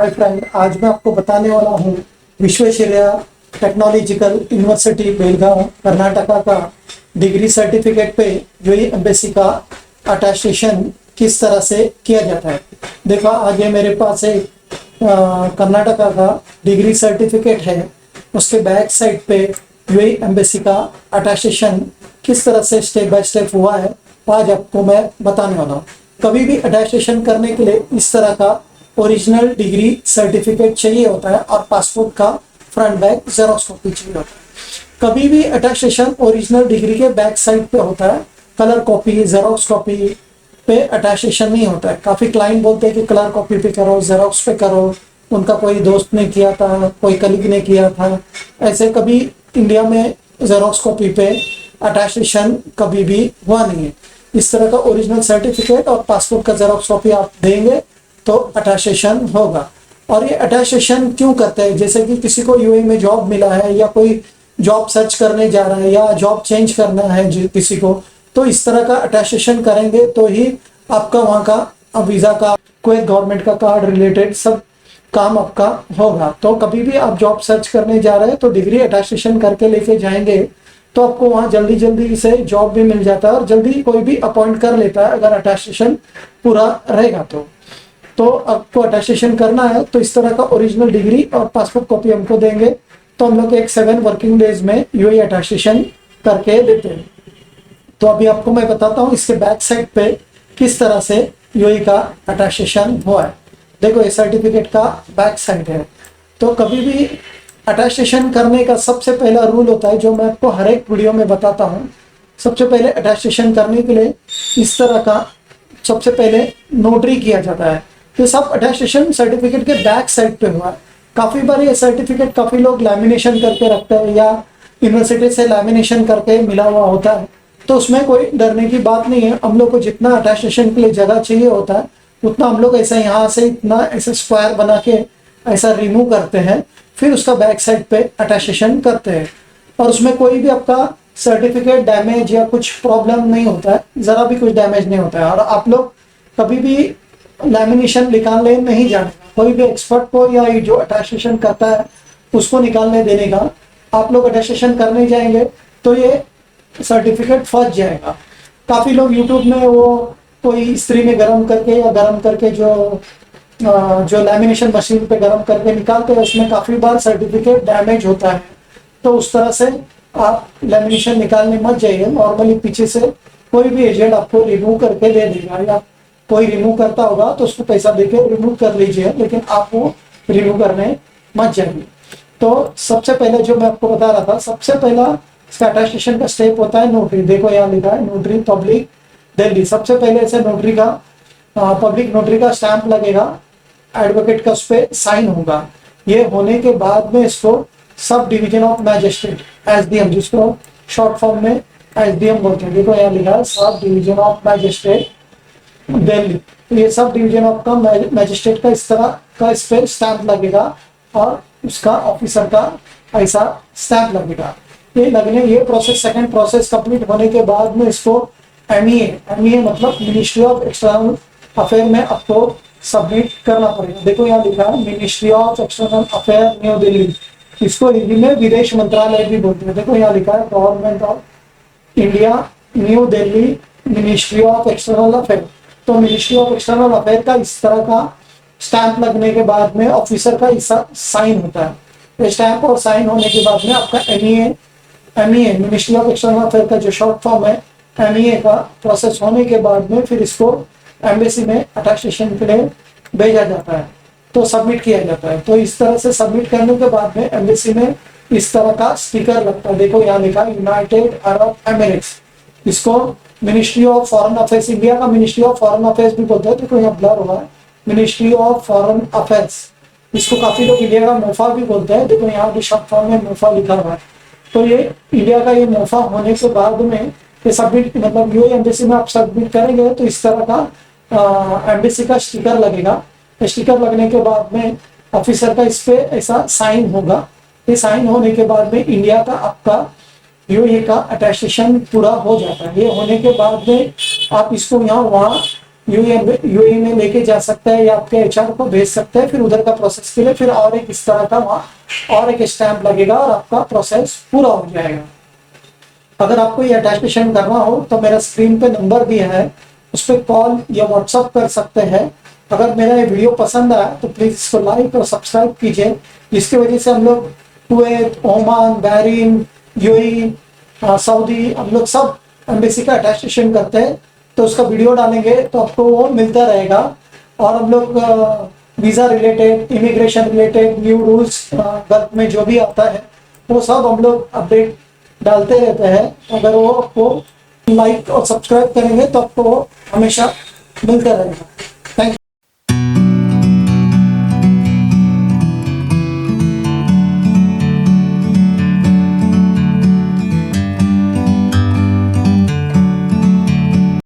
Hi friend, आज मैं आपको बताने वाला हूँ विश्वेश्वरैया टेक्नोलॉजिकल यूनिवर्सिटी बेलगांव कर्नाटका का डिग्री सर्टिफिकेट पे यूएई एम्बेसी का अटेस्टेशन किस तरह से किया जाता है। देखो, आगे मेरे पास एक कर्नाटका का डिग्री सर्टिफिकेट है, उसके बैक साइड पे यूएई एम्बेसी का अटेस्टेशन किस तरह से स्टेप बाय स्टेप हुआ है, आज आपको मैं बताने वाला हूँ। कभी भी अटेस्टेशन करने के लिए इस तरह का ओरिजिनल डिग्री सर्टिफिकेट चाहिए होता है और पासपोर्ट का फ्रंट बैक जेरॉक्स कॉपी चाहिए होता है। कभी भी अटेस्टेशन ओरिजिनल डिग्री के बैक साइड पे होता है, कलर कॉपी जेरॉक्स कॉपी पे अटेस्टेशन नहीं होता है। काफ़ी क्लाइंट बोलते हैं कि कलर कॉपी पे करो, जेरॉक्स पे करो, उनका कोई दोस्त ने किया था, कोई कलीग ने किया था। ऐसे कभी इंडिया में जेरॉक्स कॉपी पे अटेस्टेशन कभी भी हुआ नहीं है। इस तरह का ओरिजिनल सर्टिफिकेट और पासपोर्ट का जेरॉक्स कॉपी आप देंगे तो अटेस्टेशन होगा। और ये अटेस्टेशन क्यों करते हैं? जैसे कि किसी को यूएई में जॉब मिला है या कोई जॉब सर्च करने जा रहा है या जॉब चेंज करना है किसी को, तो इस तरह का अटेस्टेशन करेंगे तो ही आपका वहाँ का वीज़ा का, कोई गवर्नमेंट का कार्ड रिलेटेड सब काम आपका होगा। तो कभी भी आप जॉब सर्च करने जा रहे हैं तो डिग्री अटेस्टेशन करके लेके जाएंगे तो आपको वहाँ जल्दी जल्दी से जॉब भी मिल जाता है और जल्दी कोई भी अपॉइंट कर लेता है अगर अटेस्टेशन पूरा रहेगा। तो आपको अटेस्टेशन करना है तो इस तरह का ओरिजिनल डिग्री और पासपोर्ट कॉपी हमको देंगे तो हम लोग एक 7 वर्किंग डेज में यूएई अटेस्टेशन करके देते हैं। तो अभी आपको मैं बताता हूँ इसके बैक साइड पे किस तरह से यूएई का अटेस्टेशन हुआ है। देखो, ये सर्टिफिकेट का बैक साइड है। तो कभी भी अटेस्टेशन करने का सबसे पहला रूल होता है जो मैं आपको हर एक वीडियो में बताता हूँ। सबसे पहले अटेस्टेशन करने के लिए इस तरह का सबसे पहले नोटरी किया जाता है। तो सब अटेस्टेशन सर्टिफिकेट के बैक साइड पे हुआ है। काफ़ी बार ये सर्टिफिकेट काफ़ी लोग लैमिनेशन करके रखते हैं या यूनिवर्सिटी से लैमिनेशन करके मिला हुआ होता है, तो उसमें कोई डरने की बात नहीं है। हम लोग को जितना अटेस्टेशन के लिए जगह चाहिए होता है उतना हम लोग ऐसा यहाँ से इतना ऐसे स्क्वायर बना के ऐसा रिमूव करते हैं, फिर उसका बैक साइड पे अटेस्टेशन करते हैं और उसमें कोई भी आपका सर्टिफिकेट डैमेज या कुछ प्रॉब्लम नहीं होता है, ज़रा भी कुछ डैमेज नहीं होता है। और आप लोग कभी भी लैमिनेशन निकालने नहीं जाने, कोई भी एक्सपर्ट को या जो अटेस्टेशन करता है उसको निकालने देने का। आप लोग अटेस्टेशन करने जाएंगे तो ये सर्टिफिकेट फंस जाएगा। काफ़ी लोग यूट्यूब में वो कोई इस्त्री में गर्म करके या गर्म करके जो लैमिनेशन मशीन पे गर्म करके निकालते हैं उसमें काफ़ी बार सर्टिफिकेट डैमेज होता है। तो उस तरह से आप लैमिनेशन निकालने मत जाइए। नॉर्मली पीछे से कोई भी एजेंट आपको रिमूव करके दे देगा या कोई रिमूव करता होगा तो उसको पैसा देके रिमूव कर लीजिए, लेकिन आप वो रिमूव करने मत जाइए। तो सबसे पहले जो मैं आपको बता रहा था, सबसे पहला इसका अटेस्टेशन का स्टेप होता है नोटरी। देखो यहाँ लिखा है नोटरी पब्लिक दिल्ली। सबसे पहले ऐसे नोटरी का पब्लिक नोटरी का स्टैंप लगेगा, एडवोकेट का उस पर साइन होगा। ये होने के बाद में इसको sub division of magistrate SDM, जिसको शॉर्ट फॉर्म में एसडीएम बोलते हैं। देखो यहाँ लिखा है sub division of magistrate Delhi. तो ये सब डिवीजन ऑफ का मैजिस्ट्रेट का इस तरह का इस पर स्टैंप लगेगा और उसका ऑफिसर का ऐसा स्टैंप लगेगा। ये प्रोसेस, सेकंड प्रोसेस कंप्लीट होने के बाद में इसको एमईए मतलब मिनिस्ट्री ऑफ एक्सटर्नल अफेयर में आपको सबमिट करना पड़ेगा। देखो यहाँ लिखा है ministry of external affair new Delhi, इसको हिंदी में विदेश मंत्रालय भी बोलते हैं। देखो यहाँ लिखा है government of India new Delhi ministry of external affair. तो मिनिस्ट्री ऑफ एक्सटर्नल अफेयर का इस तरह का स्टैंप लगने के बाद में ऑफिसर का ऐसा साइन होता है। स्टैंप और साइन होने के बाद में आपका MEA ministry of external affair का जो शॉर्ट फॉर्म है एमईए का प्रोसेस होने के बाद में फिर इसको एम्बेसी में अटेस्टेशन के लिए भेजा जाता है, तो सबमिट किया जाता है। तो इस तरह से सबमिट करने के बाद में एम्बेसी में इस तरह का स्टिकर लगता है। देखो यहाँ लिखा है यूनाइटेड अरब एमिरेट्स। इसको ministry of foreign affairs, India का मिनिस्ट्री ऑफ फॉरेन अफेयर्स भी बोलते हैं। देखो यहाँ ब्लर हुआ है मिनिस्ट्री ऑफ फॉरेन अफेयर्स। इसको काफी लोग इंडिया का मोफा भी बोलते हैं। देखो यहाँ भी शॉर्ट फॉर्म में मोफा लिखा हुआ है। तो ये इंडिया का ये मोफा होने के बाद में ये सबमिट, मतलब यूएई एम्बेसी में आप सबमिट करेंगे तो इस तरह का एम्बेसी का स्टिकर लगेगा। स्टिकर लगने के बाद में ऑफिसर का इस पे ऐसा साइन होगा। ये साइन होने के बाद में इंडिया का आपका यूएई का अटेस्टेशन पूरा हो जाता है। ये होने के बाद में आप इसको यहाँ वहाँ यूएई में लेके जा सकता है या आपके एचआर को भेज सकते हैं, फिर उधर का प्रोसेस के लिए फिर और एक इस तरह का वहाँ और एक स्टैंप लगेगा और आपका प्रोसेस पूरा हो जाएगा। अगर आपको ये अटैस्टेशन करना हो तो मेरा स्क्रीन पे नंबर दिया है, उस पर कॉल या व्हाट्सअप कर सकते हैं। अगर मेरा ये वीडियो पसंद आया तो प्लीज़ इसको लाइक और सब्सक्राइब कीजिए, जिसकी वजह से हम लोग Kuwait, Oman, Bahrain, UAE, Saudi, हम लोग सब एम्बेसी का अटैस्टेशन करते हैं, तो उसका वीडियो डालेंगे तो आपको वो मिलता रहेगा। और हम लोग visa related, immigration related, new rules gulf में जो भी आता है वो सब हम लोग अपडेट डालते रहते हैं। अगर वो आपको लाइक और सब्सक्राइब करेंगे तो आपको हमेशा मिलता रहेगा।